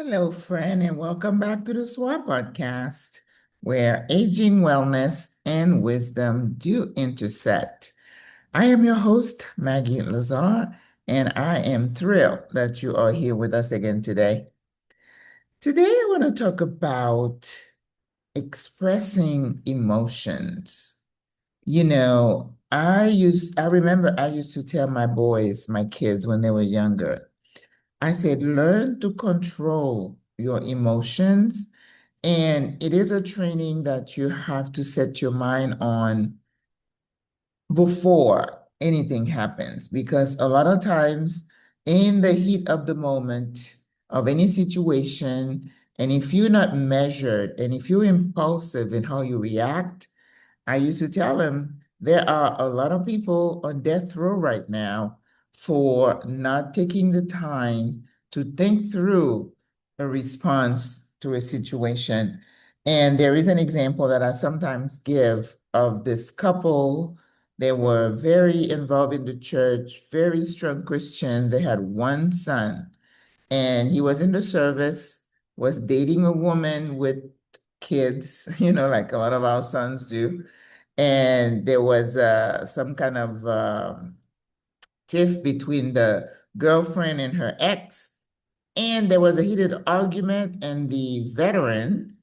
Hello, friend, and welcome back to the SWRA podcast, where aging, wellness, and wisdom do intersect. I am your host, Maggie Lazar, and I am thrilled that you are here with us again today. Today, I want to talk about expressing emotions. I remember I used to tell my boys, my kids, when they were younger, I said, learn to control your emotions. And it is a training that you have to set your mind on before anything happens, because a lot of times in the heat of the moment of any situation, and if you're not measured and if you're impulsive in how you react, I used to tell him there are a lot of people on death row right now for not taking the time to think through a response to a situation. And there is an example that I sometimes give of this couple. They were very involved in the church, very strong Christians. They had one son, and he was in the service, was dating a woman with kids, like a lot of our sons do. And there was some kind of tiff between the girlfriend and her ex. And there was a heated argument, and the veteran,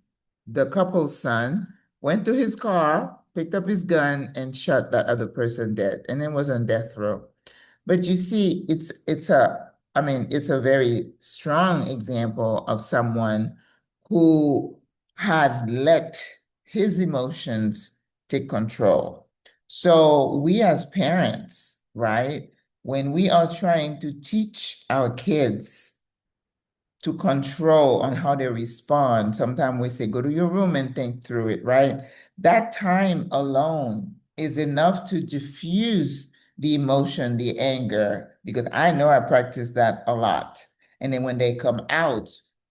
the couple's son, went to his car, picked up his gun, and shot that other person dead, and then was on death row. But you see, it's a very strong example of someone who had let his emotions take control. So we as parents, right, when we are trying to teach our kids to control on how they respond, sometimes we say, go to your room and think through it, right? That time alone is enough to diffuse the emotion, the anger, because I know I practice that a lot. And then when they come out,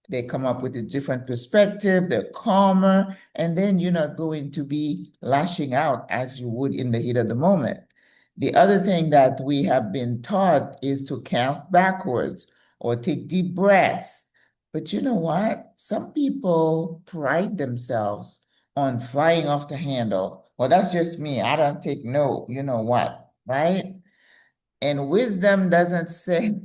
they come up with a different perspective, they're calmer, and then you're not going to be lashing out as you would in the heat of the moment. The other thing that we have been taught is to count backwards or take deep breaths. But you know what? Some people pride themselves on flying off the handle. Well, that's just me. I don't take no, you know what, right? And wisdom doesn't say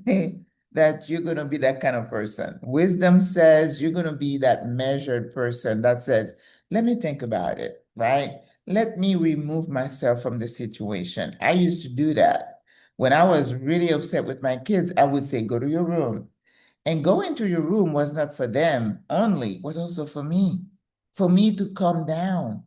that you're going to be that kind of person. Wisdom says you're going to be that measured person that says, let me think about it, right? Let me remove myself from the situation. I used to do that. When I was really upset with my kids, I would say, go to your room. And going to your room was not for them only, was also for me to calm down,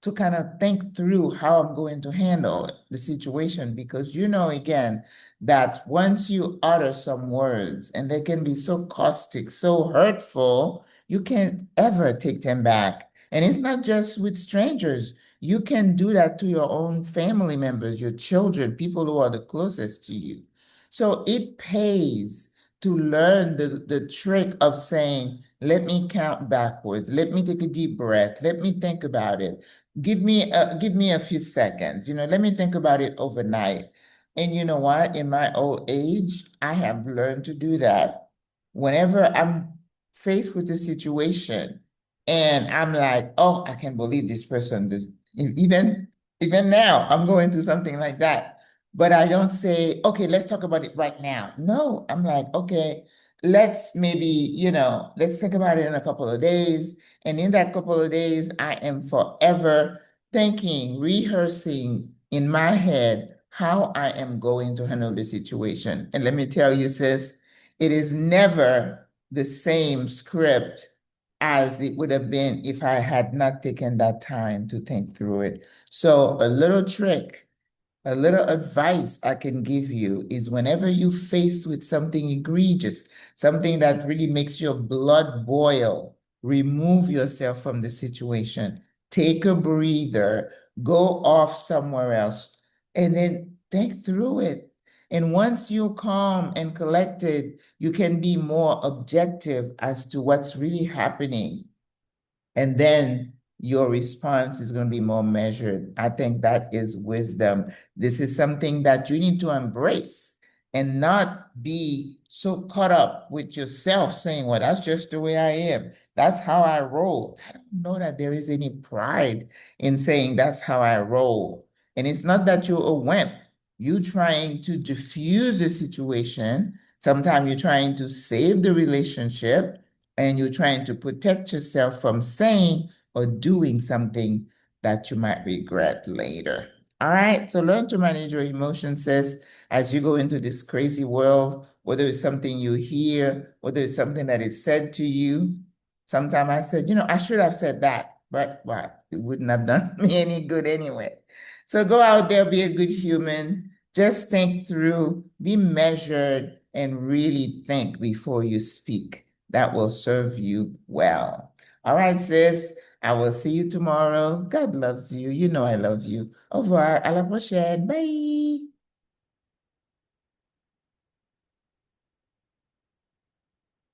to kind of think through how I'm going to handle the situation. Because again, that once you utter some words and they can be so caustic, so hurtful, you can't ever take them back. And it's not just with strangers. You can do that to your own family members, your children, people who are the closest to you. So it pays to learn the trick of saying, let me count backwards. Let me take a deep breath. Let me think about it. Give me a few seconds. Let me think about it overnight. And you know what? In my old age, I have learned to do that. Whenever I'm faced with a situation and I'm like, oh, I can't believe this person, even now, I'm going through something like that. But I don't say, okay, let's talk about it right now. No, I'm like, okay, let's think about it in a couple of days. And in that couple of days, I am forever thinking, rehearsing in my head how I am going to handle the situation. And let me tell you, sis, it is never the same script as it would have been if I had not taken that time to think through it. So a little trick, a little advice I can give you is whenever you're faced with something egregious, something that really makes your blood boil, remove yourself from the situation, take a breather, go off somewhere else, and then think through it. And once you're calm and collected, you can be more objective as to what's really happening. And then your response is going to be more measured. I think that is wisdom. This is something that you need to embrace. and not be so caught up with yourself saying, well, that's just the way I am. That's how I roll. I don't know that there is any pride in saying that's how I roll. And it's not that you're a wimp. You trying to diffuse the situation. Sometimes you're trying to save the relationship and you're trying to protect yourself from saying or doing something that you might regret later. All right, so learn to manage your emotions, sis, as you go into this crazy world, whether it's something you hear, whether it's something that is said to you. Sometimes I said, I should have said that, but what? It wouldn't have done me any good anyway. So go out there, be a good human. Just think through, be measured, and really think before you speak. That will serve you well. All right, sis. I will see you tomorrow. God loves you. You know I love you. Au revoir. À la prochaine. Bye.